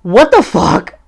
What the fuck?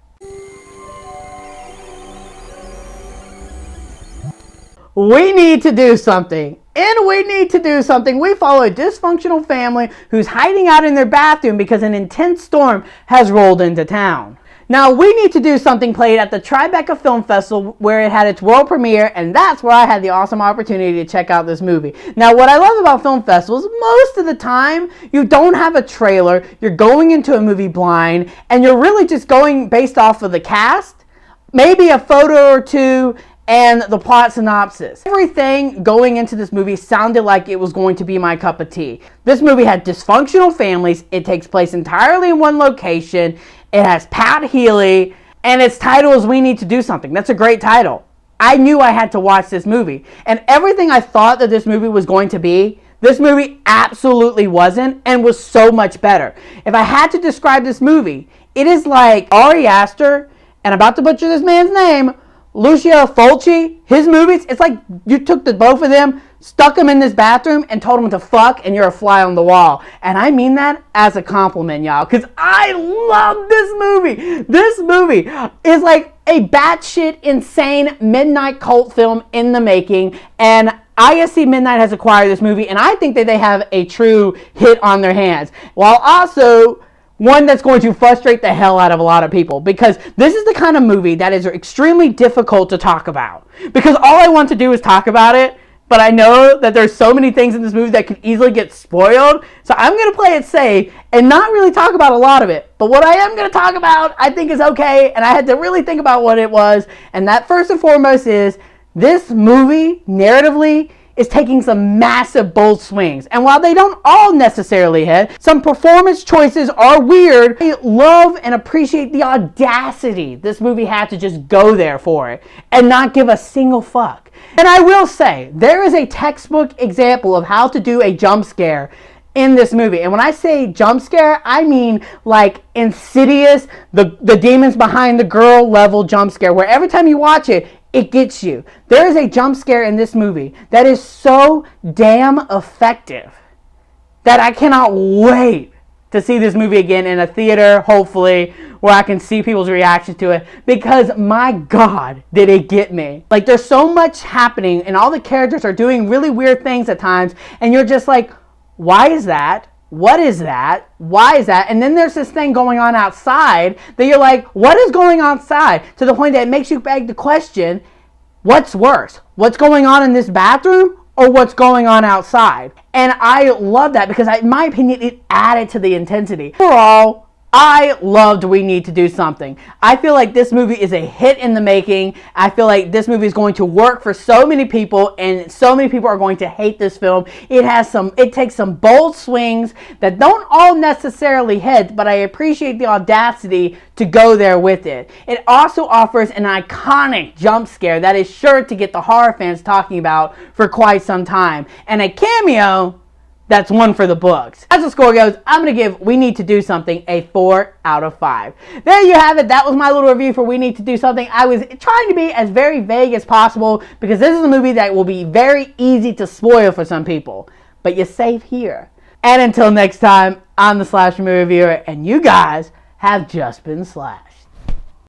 We need to do something. And we need to do something. We follow a dysfunctional family who's hiding out in their bathroom because an intense storm has rolled into town. Now, We Need to Do Something played at the Tribeca Film Festival where it had its world premiere, and that's where I had the awesome opportunity to check out this movie. Now, what I love about film festivals, most of the time, you don't have a trailer, you're going into a movie blind, and you're really just going based off of the cast, maybe a photo or two, and the plot synopsis. Everything going into this movie sounded like it was going to be my cup of tea. This movie had dysfunctional families. It takes place entirely in one location. It has Pat Healy, and its title is We Need to Do Something. That's a great title. I knew I had to watch this movie. And everything I thought that this movie was going to be, this movie absolutely wasn't, and was so much better. If I had to describe this movie, it is like Ari Aster, and I'm about to butcher this man's name, Lucio Fulci, his movies, it's like you took the both of them, stuck them in this bathroom, and told them to fuck, and you're a fly on the wall. And I mean that as a compliment, y'all, because I love this movie. This movie is like a batshit insane midnight cult film in the making, and ISC Midnight has acquired this movie, and I think that they have a true hit on their hands, while also one that's going to frustrate the hell out of a lot of people, because this is the kind of movie that is extremely difficult to talk about, because all I want to do is talk about it, but I know that there's so many things in this movie that could easily get spoiled, so I'm going to play it safe and not really talk about a lot of it. But what I am going to talk about, I think is okay, and I had to really think about what it was, and that first and foremost is this movie, narratively, is taking some massive bold swings. And while they don't all necessarily hit, some performance choices are weird. I love and appreciate the audacity this movie had to just go there for it and not give a single fuck. And I will say, there is a textbook example of how to do a jump scare in this movie. And when I say jump scare, I mean like Insidious, the demons behind the girl level jump scare, where every time you watch it, it gets you. There is a jump scare in this movie that is so damn effective that I cannot wait to see this movie again in a theater, hopefully, where I can see people's reactions to it, because my God, did it get me. Like, there's so much happening and all the characters are doing really weird things at times, and you're just like, why is that? What is that? Why is that? And then there's this thing going on outside that you're like, what is going on outside? To the point that it makes you beg the question, what's worse? What's going on in this bathroom or what's going on outside? And I love that because, in my opinion, it added to the intensity. Overall, I loved We Need to Do Something. I feel like this movie is a hit in the making. I feel like this movie is going to work for so many people, and so many people are going to hate this film. It takes some bold swings that don't all necessarily hit, but I appreciate the audacity to go there with it. It also offers an iconic jump scare that is sure to get the horror fans talking about for quite some time, and a cameo that's one for the books. As the score goes, I'm going to give We Need to Do Something a 4 out of 5. There you have it. That was my little review for We Need to Do Something. I was trying to be as very vague as possible because this is a movie that will be very easy to spoil for some people. But you're safe here. And until next time, I'm the Slasher Movie Reviewer, and you guys have just been slashed.